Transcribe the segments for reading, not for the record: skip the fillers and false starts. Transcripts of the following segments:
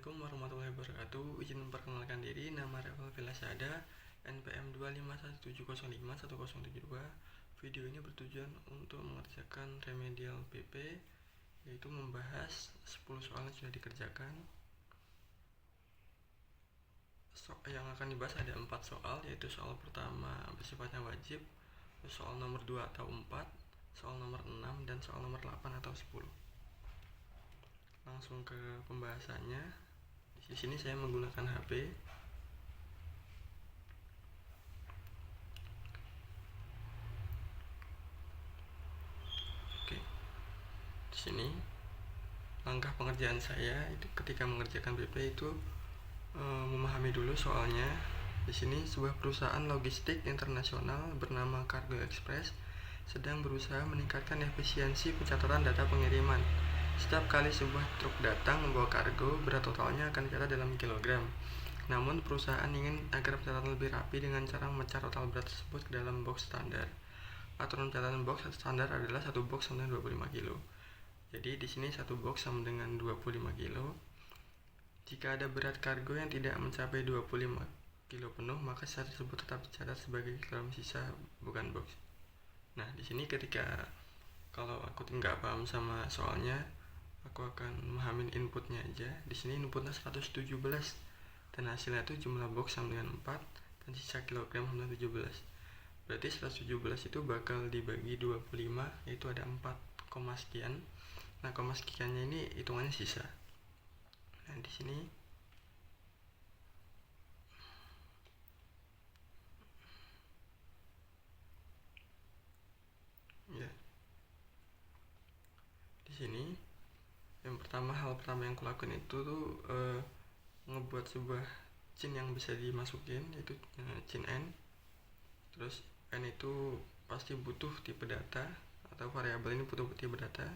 Assalamualaikum warahmatullahi wabarakatuh. Izin memperkenalkan diri, nama Reval Vilasada, NPM 25170511072. Video ini bertujuan untuk mengerjakan remedial BP, yaitu membahas 10 soal yang sudah dikerjakan. Yang akan dibahas ada 4 soal, yaitu soal pertama bersifatnya wajib, soal nomor 2 atau 4, soal nomor 6, dan soal nomor 8 atau 10. Langsung ke pembahasannya. Di sini saya menggunakan HP. Oke. Di sini langkah pengerjaan saya itu ketika mengerjakan BP itu memahami dulu soalnya. Di sini sebuah perusahaan logistik internasional bernama Cargo Express sedang berusaha meningkatkan efisiensi pencatatan data pengiriman. Setiap kali sebuah truk datang membawa kargo, berat totalnya akan dicatat dalam kilogram. Namun perusahaan ingin agar pencatatan lebih rapi dengan cara memecah total berat tersebut ke dalam box standar. Aturan pencatatan box standar adalah satu box sama dengan 25 kilo. Jadi di sini satu box sama dengan 25 kilo. Jika ada berat kargo yang tidak mencapai 25 kilo penuh, maka sisa tersebut tetap dicatat sebagai kilogram sisa, bukan box. Nah, di sini ketika kalau aku nggak paham sama soalnya, aku akan memahamin inputnya aja. Di sini inputnya 117 dan hasilnya itu jumlah box sama dengan 4 dan sisa kilogram sama dengan 17. Berarti 117 itu bakal dibagi 25, yaitu ada 4, sekian. Nah, koma sekiannya ini hitungannya sisa. Nah, di sini ya. Di sini hal pertama yang kulakukan itu tuh ngebuat sebuah chain yang bisa dimasukin, yaitu chain n. Terus n itu pasti butuh tipe data atau variabel ini butuh tipe data,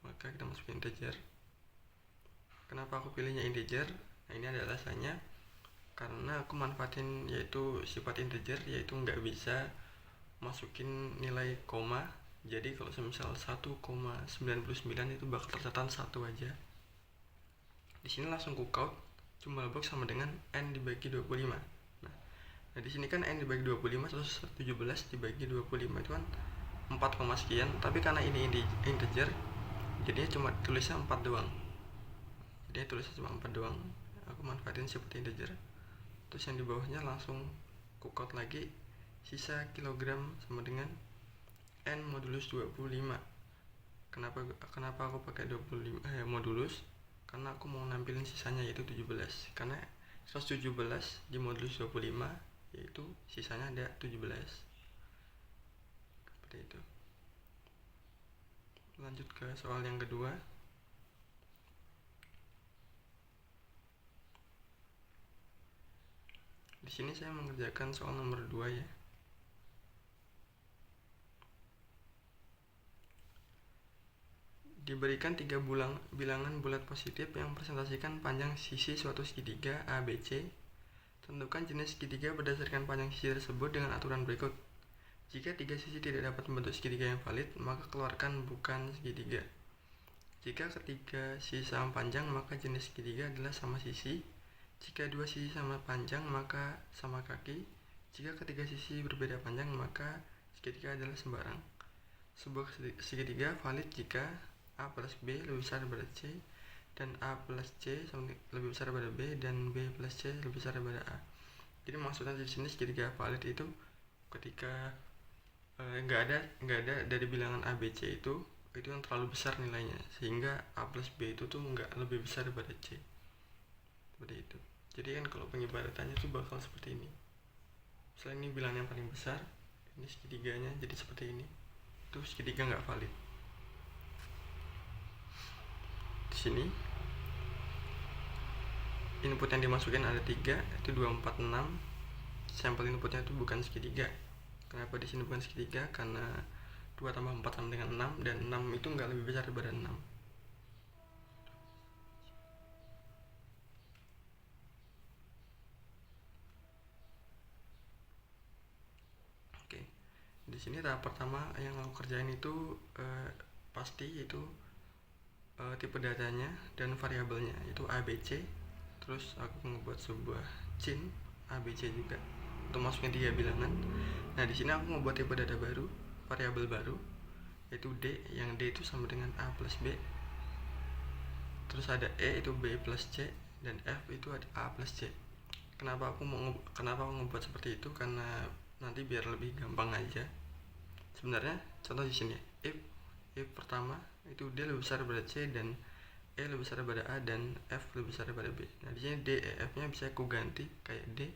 maka kita masukin integer. Kenapa aku pilihnya integer? Nah, ini ada alasannya, karena aku manfaatin yaitu sifat integer, yaitu nggak bisa masukin nilai koma. Jadi kalau misal 1,99 itu bakal tercatat 1 aja. Di sini langsung count jumlah box sama dengan n dibagi 25. Nah, di sini kan n dibagi 25 terus 17 dibagi 25 itu kan 4, sekian, tapi karena ini integer jadinya cuma tulisnya 4 doang. Jadi tulisnya cuma 4 doang. Aku manfaatin sifat integer. Terus yang di bawahnya langsung count lagi, sisa kilogram sama dengan n modulus 25. Kenapa aku pakai 25 modulus? Karena aku mau nampilin sisanya yaitu 17. Karena 117 di modulus 25 yaitu sisanya ada 17. Seperti itu. Lanjut ke soal yang kedua. Di sini saya mengerjakan soal nomor 2 ya. Diberikan 3 bilangan bulat positif yang presentasikan panjang sisi suatu segitiga ABC. Tentukan jenis segitiga berdasarkan panjang sisi tersebut dengan aturan berikut. Jika 3 sisi tidak dapat membentuk segitiga yang valid, maka keluarkan bukan segitiga. Jika ketiga sisi sama panjang, maka jenis segitiga adalah sama sisi. Jika 2 sisi sama panjang, maka sama kaki. Jika ketiga sisi berbeda panjang, maka segitiga adalah sembarang. Sebuah segitiga valid jika A plus B lebih besar daripada C, dan A plus C lebih besar daripada B, dan B plus C lebih besar daripada A. Jadi maksudnya di sini segitiga valid itu ketika nggak ada dari bilangan A, B, C itu yang terlalu besar nilainya, sehingga A plus B itu tuh nggak lebih besar daripada C. Seperti itu. Jadi kan kalau pengibaratannya tuh bakal seperti ini. Misalnya ini bilangan yang paling besar, ini segitiganya jadi seperti ini. Itu segitiga nggak valid. Di sini input yang dimasukin ada 3, itu 2, 4, 6. Sampel inputnya itu bukan segitiga. Kenapa di sini bukan segitiga? Karena 2 tambah 4 sama dengan 6, dan 6 itu nggak lebih besar daripada 6. Oke. Di sini tahap pertama yang aku kerjain itu pasti itu tipe datanya dan variabelnya itu ABC. Terus aku ngebuat sebuah chain ABC juga untuk masukin 3 bilangan. Nah di sini aku ngebuat tipe data baru, variabel baru, yaitu D, yang D itu sama dengan A plus B. Terus ada E itu B plus C, dan F itu ada A plus C. Kenapa aku ngebuat seperti itu? Karena nanti biar lebih gampang aja. Sebenarnya contoh di sini, if pertama itu D lebih besar daripada C dan E lebih besar daripada A dan F lebih besar daripada B. Nah di sini D, E, F-nya bisa aku ganti kayak D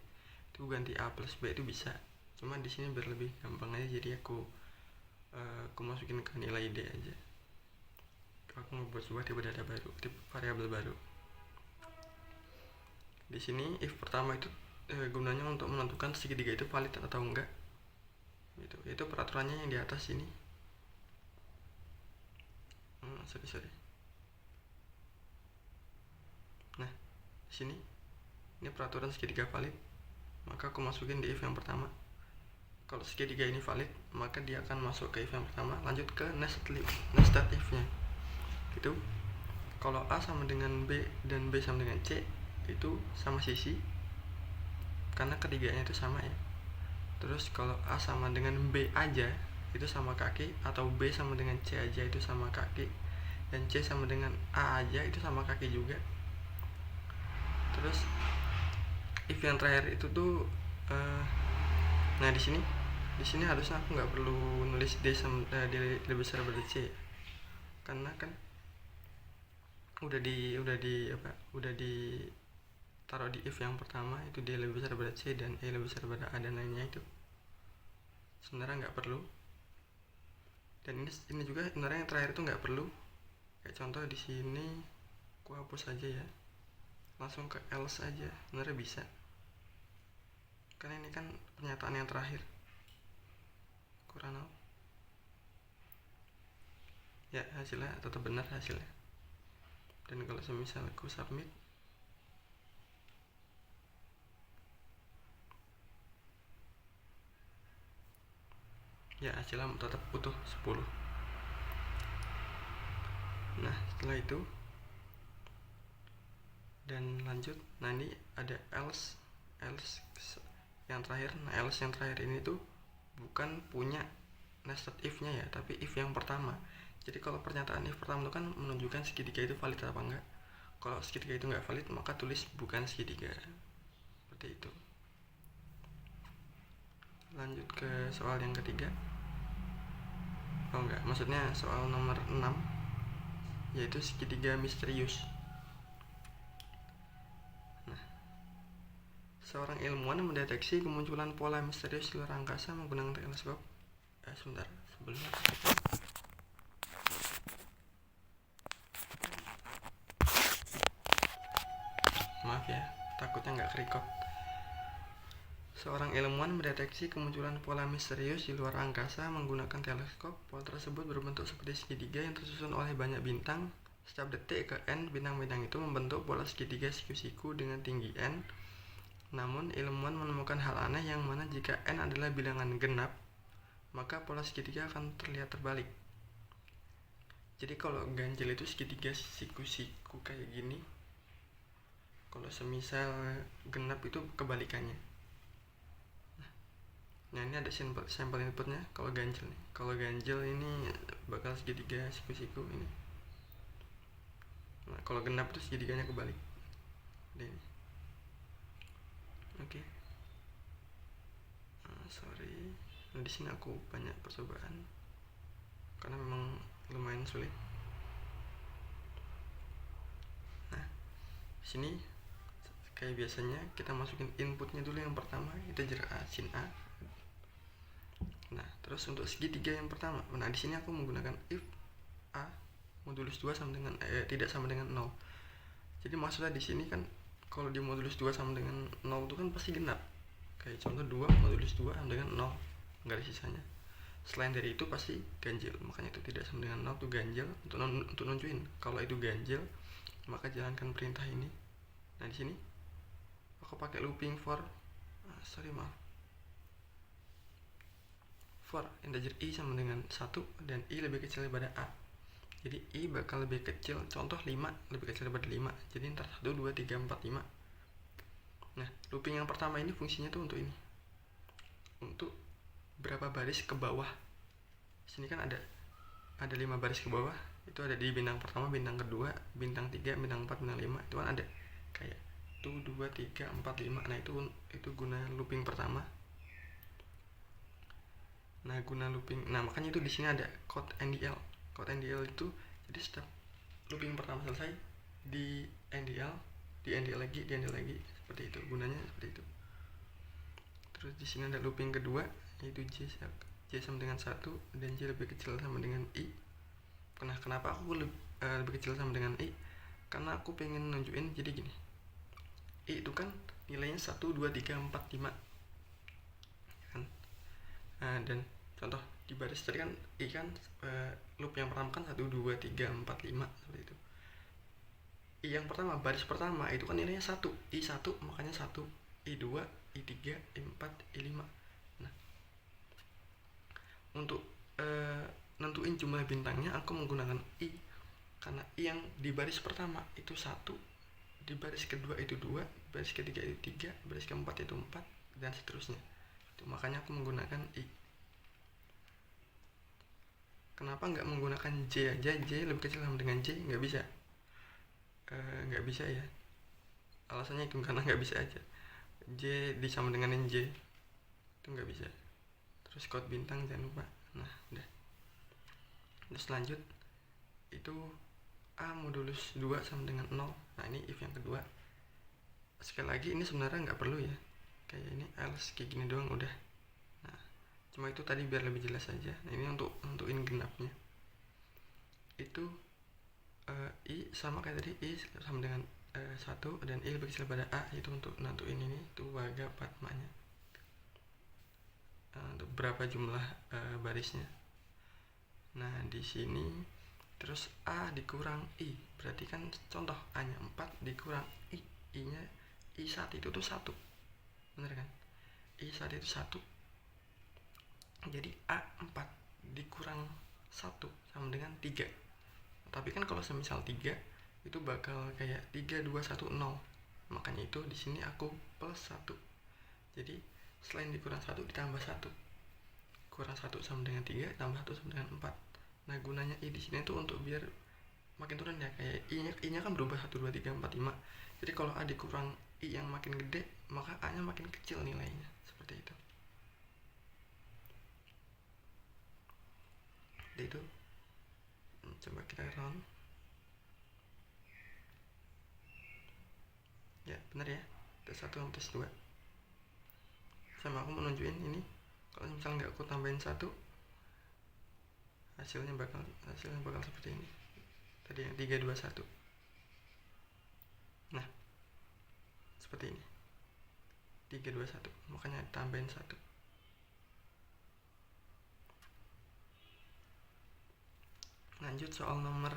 itu ganti A plus B itu bisa. Cuma di sini biar lebih gampang aja, jadi aku masukin ke nilai D aja. Aku membuat sebuah tipe data baru, tipe variabel baru. Di sini if pertama itu gunanya untuk menentukan segitiga itu valid atau enggak. Gitu. Itu peraturannya yang di atas ini. Sorry. Nah, di sini ini peraturan segitiga valid. Maka aku masukin di if yang pertama. Kalau segitiga ini valid, maka dia akan masuk ke if yang pertama, lanjut ke nested if-nya. Gitu. Kalau A sama dengan B dan B sama dengan C itu sama sisi, karena ketiganya itu sama ya. Terus kalau A sama dengan B aja itu sama kaki, atau B sama dengan C aja itu sama kaki, dan C sama dengan A aja itu sama kaki juga. Terus if yang terakhir itu tuh nah di sini harusnya aku nggak perlu nulis D sama D lebih besar daripada C, karena kan udah di taruh di if yang pertama itu D lebih besar daripada C dan E lebih besar daripada A dan lainnya. Itu sebenarnya nggak perlu. Dan ini juga sebenarnya yang terakhir itu nggak perlu. Kayak contoh di sini aku hapus aja ya, langsung ke else aja, sebenarnya bisa, karena ini kan pernyataan yang terakhir. Kurang out ya, hasilnya tetap benar hasilnya. Dan kalau semisal aku submit, ya hasilnya tetap utuh 10. Nah setelah itu dan lanjut, nah ini ada else yang terakhir. Nah else yang terakhir ini tuh bukan punya nested if-nya ya, tapi if yang pertama. Jadi kalau pernyataan if pertama itu kan menunjukkan segitiga itu valid apa enggak. Kalau segitiga itu enggak valid, maka tulis bukan segitiga. Seperti itu. Lanjut ke soal yang ketiga. Oh enggak, maksudnya soal nomor 6, yaitu segitiga misterius. Nah, seorang ilmuwan mendeteksi kemunculan pola misterius di luar angkasa menggunakan teleskop. Sebentar, sebelumnya maaf ya, takutnya nggak kerekod. Seorang ilmuwan mendeteksi kemunculan pola misterius di luar angkasa menggunakan teleskop. Pola tersebut berbentuk seperti segitiga yang tersusun oleh banyak bintang. Setiap detik ke n bintang-bintang itu membentuk pola segitiga siku-siku dengan tinggi n. Namun ilmuwan menemukan hal aneh yang mana jika n adalah bilangan genap, maka pola segitiga akan terlihat terbalik. Jadi kalau ganjil itu segitiga siku-siku kayak gini. Kalau semisal genap itu kebalikannya. Nah ini ada sampel inputnya. Kalau ganjil nih, kalau ganjil ini bakal segitiga siku-siku ini. Nah kalau genap itu segitiganya kebalik. Ini. Oke. Sorry. Nah di sini aku banyak percobaan karena memang lumayan sulit. Nah di sini kayak biasanya kita masukin inputnya dulu. Yang pertama integer a, sin a. Nah terus untuk segitiga yang pertama, nah di sini aku menggunakan if a modulus 2 sama dengan tidak sama dengan 0. Jadi maksudnya di sini kan kalau di modulus 2 sama dengan 0 itu kan pasti genap. Kayak contoh 2 modulus 2 sama dengan 0, enggak ada sisanya. Selain dari itu pasti ganjil, makanya itu tidak sama dengan 0 itu ganjil. Untuk nunjukin kalau itu ganjil, maka jalankan perintah ini. Nah di sini aku pakai looping for integer i sama dengan 1 dan i lebih kecil daripada a. Jadi I bakal lebih kecil, contoh 5 lebih kecil daripada 5, jadi ntar 1, 2, 3, 4, 5. Nah, looping yang pertama ini fungsinya tuh untuk ini, untuk berapa baris ke bawah. Sini kan ada 5 baris ke bawah, itu ada di bintang pertama, bintang kedua, bintang 3, bintang 4, bintang 5. Itu kan ada kayak 1, 2, 3, 4, 5. Nah, itu guna looping pertama. Nah, makanya itu di sini ada code NDL. Code NDL itu jadi setiap looping pertama selesai di NDL lagi, seperti itu gunanya, seperti itu. Terus di sini ada looping kedua, yaitu J sama dengan 1 dan J lebih kecil sama dengan I. Nah, kenapa aku lebih kecil sama dengan I? Karena aku pengen nunjukin, jadi gini, I itu kan nilainya 1, 2, 3, 4, 5 kan. Dan contoh di baris tadi kan I kan loop yang pertama kan 1, 2, 3, 4, 5 seperti itu. I yang pertama, baris pertama itu kan nilainya 1, I1, makanya 1, I2, I3, I4, I5. Nah, untuk nentuin jumlah bintangnya aku menggunakan I, karena I yang di baris pertama itu 1, di baris kedua itu 2, baris ketiga itu 3, baris keempat itu 4, dan seterusnya. Itu makanya aku menggunakan I. Kenapa nggak menggunakan J aja? J lebih kecil sama dengan J? Nggak bisa. Nggak bisa ya. Alasannya itu karena nggak bisa aja. J disama dengan J itu nggak bisa. Terus kode bintang jangan lupa. Nah, udah. Terus lanjut, itu A modulus 2 sama dengan 0. Nah, ini if yang kedua. Sekali lagi ini sebenarnya nggak perlu ya, kayak ini else kayak gini doang udah. Nah, cuma itu tadi biar lebih jelas aja. Nah, ini untuk nentuin genapnya itu I sama kayak tadi, I sama dengan 1 dan I lebih kecil pada A, itu untuk nentuin ini tuh waga patmanya, untuk berapa jumlah barisnya. Nah, di sini terus A dikurang I, berarti kan contoh A nya 4 dikurang I, I nya I1 itu tuh 1, bener kan? I1 itu 1, jadi A4 dikurang 1 sama dengan 3. Tapi kan kalau semisal 3 itu bakal kayak 3, 2, 1, 0. Makanya itu di sini aku plus 1. Jadi selain dikurang 1 ditambah 1. Kurang 1 sama dengan 3, tambah 1 sama dengan 4. Nah, gunanya I di sini tuh untuk biar makin turun ya, kayak I-nya kan berubah 1, 2, 3, 4, 5. Jadi kalau A dikurang I yang makin gede, maka A-nya makin kecil nilainya. Seperti itu. Jadi itu. Coba kita run. Ya, benar ya. Tes 1 sama tes 2. Sama aku mau nunjukin ini. Kalau misalnya nggak aku tambahin 1, hasilnya bakal seperti ini. Tadi yang 3, 2, 1. Nah, seperti ini. 3, 2, 1. Makanya tambahin 1. Lanjut soal nomor.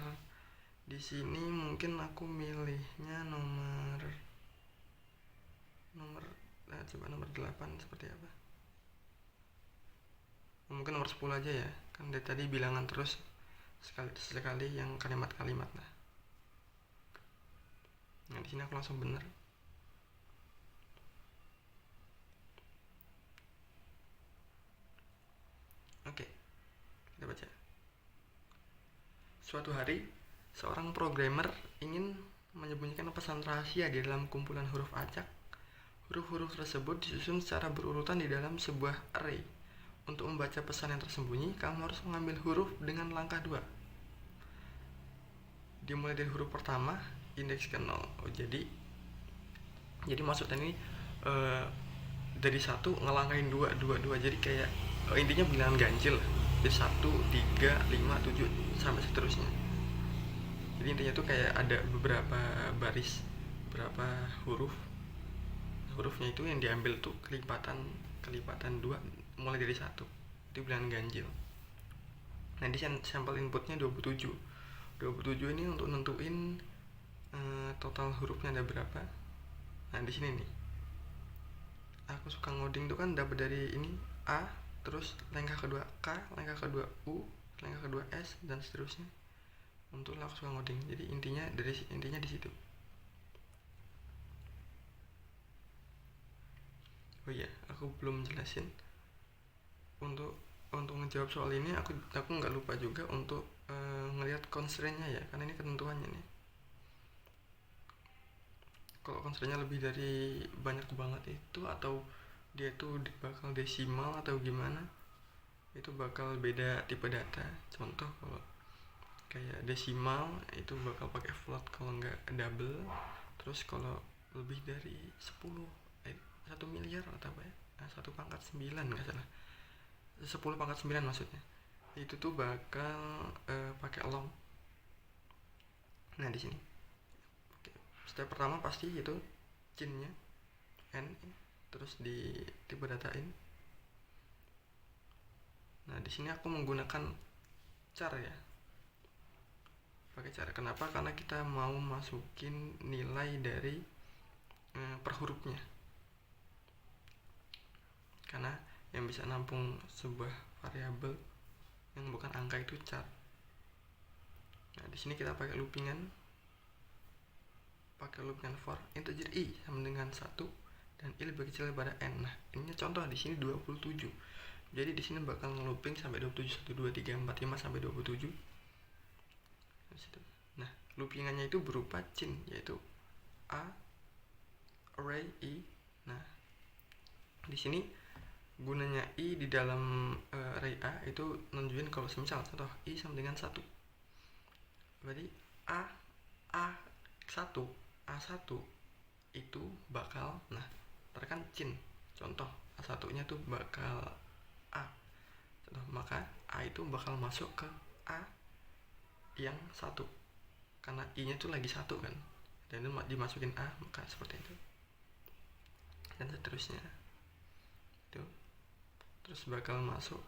Di sini mungkin aku milihnya nomor coba nomor 8 seperti apa. Mungkin nomor 10 aja ya. Kan dari tadi bilangan terus sekali yang kalimat-kalimat lah. Nah, di sini aku langsung bener. Oke. Kita baca. Suatu hari, seorang programmer ingin menyembunyikan pesan rahasia di dalam kumpulan huruf acak. Huruf-huruf tersebut disusun secara berurutan di dalam sebuah array. Untuk membaca pesan yang tersembunyi, kamu harus mengambil huruf dengan langkah 2. Dimulai dari huruf pertama, indeks ke 0. Jadi maksudnya ini dari 1 ngelangkahin 2. Jadi kayak intinya bilangan ganjil. Jadi 1, 3, 5, 7 sampai seterusnya. Jadi intinya tuh kayak ada beberapa baris, beberapa hurufnya itu yang diambil tuh kelipatan 2 mulai dari 1. Itu bilangan ganjil. Nah, di sampel inputnya 27 ini untuk nentuin total hurufnya ada berapa. Nah, di sini nih aku suka ngoding tuh kan dapat dari ini A, terus langkah kedua K, langkah kedua U, langkah kedua S, dan seterusnya. untuk langsung ngoding. Jadi intinya di situ. Oh iya, aku belum jelasin untuk ngejawab soal ini. Aku nggak lupa juga untuk ngelihat constraint-nya ya, karena ini ketentuannya nih. Kalau constraint-nya lebih dari banyak banget itu, atau dia tuh bakal desimal atau gimana, itu bakal beda tipe data. Contoh kalau kayak desimal itu bakal pakai float kalau nggak double. Terus kalau lebih dari 1 miliar atau apa ya, 1/9 nggak salah, 10/9 maksudnya, itu tuh bakal pakai long. Nah di sini step pertama pasti itu chainnya n, terus di tipe datain. Nah di sini aku menggunakan char ya, pakai char. Kenapa? Karena kita mau masukin nilai dari per hurufnya, karena yang bisa nampung sebuah variabel yang bukan angka itu char. Nah di sini kita pakai loopingan for integer i sama dengan 1 dan i lebih kecil daripada n. Nah ini contoh di sini 27. Jadi di sini bakal ngelooping sampai 27, 1 2 3 4 5 sampai 27. Nah, loopingannya itu berupa chain, yaitu a array i. Nah, di sini gunanya i di dalam array a itu nunjukin kalau semisal contoh i sama dengan 1. Berarti A1 itu bakal, nah, tekan chain. Contoh A1-nya tuh bakal A. Contoh, maka A itu bakal masuk ke A yang 1 karena I-nya tuh lagi 1 kan. Dan itu dimasukin A, maka seperti itu. Dan seterusnya. Itu. Terus bakal masuk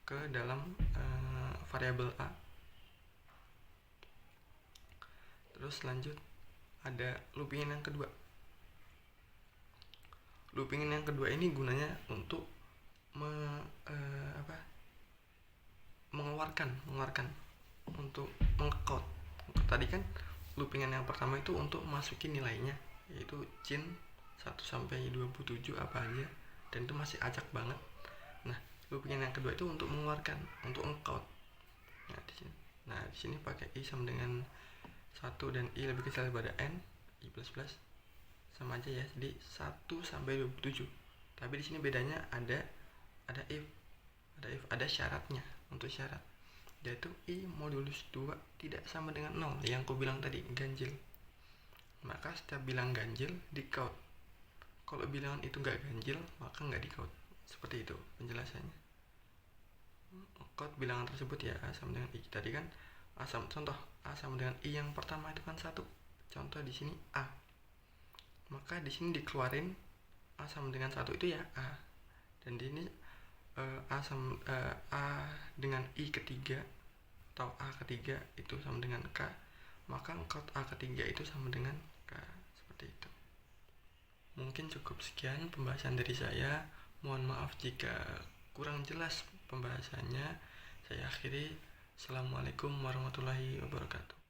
ke dalam variabel A. Terus lanjut ada loopingan yang kedua. Loopingan yang kedua ini gunanya untuk mengeluarkan untuk mengcode. Tadi kan loopingan yang pertama itu untuk masukin nilainya, yaitu chain 1 sampai 27 apa aja, dan itu masih acak banget. Nah, loopingan yang kedua itu untuk mengeluarkan, untuk encode. Nah, di sini pakai i sama dengan 1 dan i lebih kecil daripada n, i plus plus sama aja ya, jadi 1 sampai 27. Tapi di sini bedanya ada if, ada syaratnya. Untuk syarat yaitu i modulus 2 tidak sama dengan 0 yang aku bilang tadi, ganjil. Maka setiap bilang ganjil di count. Kalau bilangan itu nggak ganjil maka nggak di count. Seperti itu penjelasannya. Count bilangan tersebut ya, a sama dengan i. Tadi kan contoh a sama dengan i yang pertama itu kan 1. Contoh di sini a. Maka di sini dikeluarin a sama dengan 1 itu ya a. Dan di sini a dengan i ketiga atau a ketiga itu sama dengan k, maka count a ketiga itu sama dengan k. Seperti itu. Mungkin cukup sekian pembahasan dari saya. Mohon maaf jika kurang jelas pembahasannya. Saya akhiri. Assalamualaikum warahmatullahi wabarakatuh.